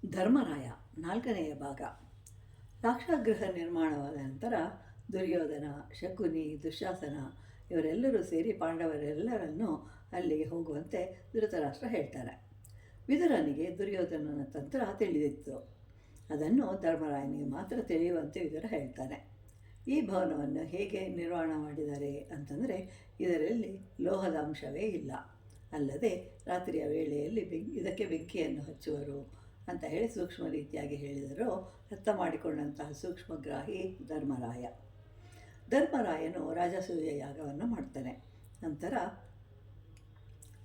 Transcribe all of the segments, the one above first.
ಧರ್ಮರಾಯ ನಾಲ್ಕನೆಯ ಭಾಗ. ಲಾಕ್ಷಾಗೃಹ ನಿರ್ಮಾಣವಾದ ನಂತರ ದುರ್ಯೋಧನ, ಶಕುನಿ, ದುಶ್ಯಾಸನ ಇವರೆಲ್ಲರೂ ಸೇರಿ ಪಾಂಡವರೆಲ್ಲರನ್ನೂ ಅಲ್ಲಿಗೆ ಹೋಗುವಂತೆ ಧೃತರಾಷ್ಟ್ರ ಹೇಳ್ತಾರೆ. ವಿದುರನಿಗೆ ದುರ್ಯೋಧನನ ತಂತ್ರ ತಿಳಿದಿತ್ತು. ಅದನ್ನು ಧರ್ಮರಾಯನಿಗೆ ಮಾತ್ರ ತಿಳಿಯುವಂತೆ ವಿದುರ ಹೇಳ್ತಾನೆ. ಈ ಭವನವನ್ನು ಹೇಗೆ ನಿರ್ಮಾಣ ಮಾಡಿದ್ದಾರೆ ಅಂತಂದರೆ, ಇದರಲ್ಲಿ ಲೋಹದ ಅಂಶವೇ ಇಲ್ಲ. ಅಲ್ಲದೆ ರಾತ್ರಿಯ ವೇಳೆಯಲ್ಲಿ ಇದಕ್ಕೆ ಬೆಂಕಿಯನ್ನು ಹಚ್ಚುವರು ಅಂತ ಹೇಳಿ ಸೂಕ್ಷ್ಮ ರೀತಿಯಾಗಿ ಹೇಳಿದರೂ ಅರ್ಥ ಮಾಡಿಕೊಂಡಂತಹ ಸೂಕ್ಷ್ಮಗ್ರಾಹಿ ಧರ್ಮರಾಯನು ರಾಜಸೂಯ ಯಾಗವನ್ನು ಮಾಡ್ತಾನೆ. ನಂತರ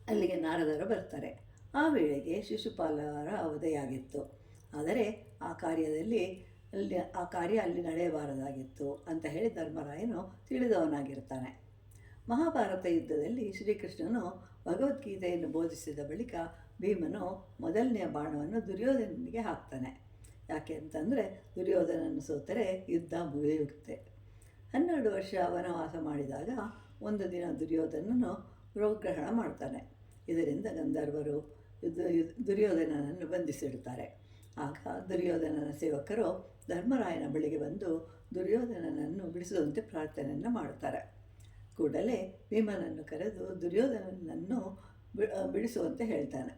ಅಲ್ಲಿಗೆ ನಾರದರು ಬರ್ತಾರೆ. ಆ ವೇಳೆಗೆ ಶಿಶುಪಾಲರ ವಧೆಯಾಗಿತ್ತು. ಆದರೆ ಆ ಕಾರ್ಯ ಅಲ್ಲಿ ನಡೆಯಬಾರದಾಗಿತ್ತು ಅಂತ ಹೇಳಿ ಧರ್ಮರಾಯನು ತಿಳಿದವನಾಗಿರ್ತಾನೆ. ಮಹಾಭಾರತ ಯುದ್ಧದಲ್ಲಿ ಶ್ರೀಕೃಷ್ಣನು ಭಗವದ್ಗೀತೆಯನ್ನು ಬೋಧಿಸಿದ ಬಳಿಕ ಭೀಮನು ಮೊದಲನೆಯ ಬಾಣವನ್ನು ದುರ್ಯೋಧನನಿಗೆ ಹಾಕ್ತಾನೆ. ಯಾಕೆ ಅಂತಂದರೆ ದುರ್ಯೋಧನನ್ನು ಸೋತರೆ ಯುದ್ಧ ಮುಗಿಯುತ್ತೆ. 12 ವರ್ಷ ವನವಾಸ ಮಾಡಿದಾಗ ಒಂದು ದಿನ ದುರ್ಯೋಧನನು ರೋಗ್ರಹಣ ಮಾಡ್ತಾನೆ. ಇದರಿಂದ ಗಂಧರ್ವರು ದುರ್ಯೋಧನನನ್ನು ಬಂಧಿಸಿಡ್ತಾರೆ. ಆಗ ದುರ್ಯೋಧನನ ಸೇವಕರು ಧರ್ಮರಾಯನ ಬಳಿಗೆ ಬಂದು ದುರ್ಯೋಧನನನ್ನು ಬಿಡಿಸುವಂತೆ ಪ್ರಾರ್ಥನೆಯನ್ನು ಮಾಡ್ತಾರೆ. ಕೂಡಲೇ ಭೀಮನನ್ನು ಕರೆದು ದುರ್ಯೋಧನನನ್ನು ಬಿಡಿಸುವಂತೆ ಹೇಳ್ತಾನೆ.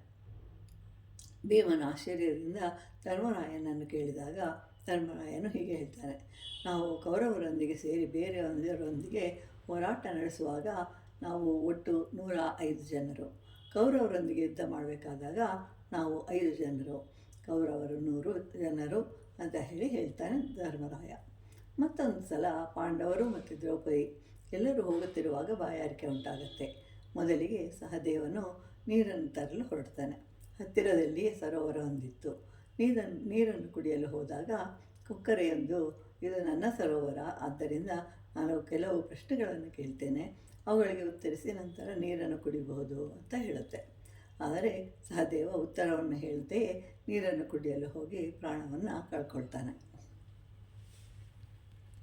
ಭೀಮನ ಆಶ್ಚರ್ಯದಿಂದ ಧರ್ಮರಾಯನನ್ನು ಕೇಳಿದಾಗ ಧರ್ಮರಾಯನು ಹೀಗೆ ಹೇಳ್ತಾನೆ: ನಾವು ಕೌರವರೊಂದಿಗೆ ಸೇರಿ ಬೇರೆಯವರೊಂದಿಗೆ ಹೋರಾಟ ನಡೆಸುವಾಗ ನಾವು ಒಟ್ಟು 105 ಜನರು, ಕೌರವರೊಂದಿಗೆ ಯುದ್ಧ ಮಾಡಬೇಕಾದಾಗ ನಾವು 5 ಜನರು, ಕೌರವರು 100 ಜನರು ಅಂತ ಹೇಳ್ತಾನೆ ಧರ್ಮರಾಯ. ಮತ್ತೊಂದು ಸಲ ಪಾಂಡವರು ಮತ್ತು ದ್ರೌಪದಿ ಎಲ್ಲರೂ ಹೋಗುತ್ತಿರುವಾಗ ಬಾಯಾರಿಕೆ ಉಂಟಾಗತ್ತೆ. ಮೊದಲಿಗೆ ಸಹದೇವನು ನೀರನ್ನು ತರಲು ಹೊರಡ್ತಾನೆ. ಹತ್ತಿರದಲ್ಲಿಯೇ ಸರೋವರ ಹೊಂದಿತ್ತು. ನೀರನ್ನು ಕುಡಿಯಲು ಹೋದಾಗ ಕೊಕ್ಕರೆಯೊಂದು, ಇದು ನನ್ನ ಸರೋವರ, ಆದ್ದರಿಂದ ನಾನು ಕೆಲವು ಪ್ರಶ್ನೆಗಳನ್ನು ಕೇಳ್ತೇನೆ, ಅವುಗಳಿಗೆ ಉತ್ತರಿಸಿ ನಂತರ ನೀರನ್ನು ಕುಡಿಯಬಹುದು ಅಂತ ಹೇಳುತ್ತೆ. ಆದರೆ ಸಹದೇವ ಉತ್ತರವನ್ನು ಹೇಳದೆ ನೀರನ್ನು ಕುಡಿಯಲು ಹೋಗಿ ಪ್ರಾಣವನ್ನು ಕಳ್ಕೊಳ್ತಾನೆ.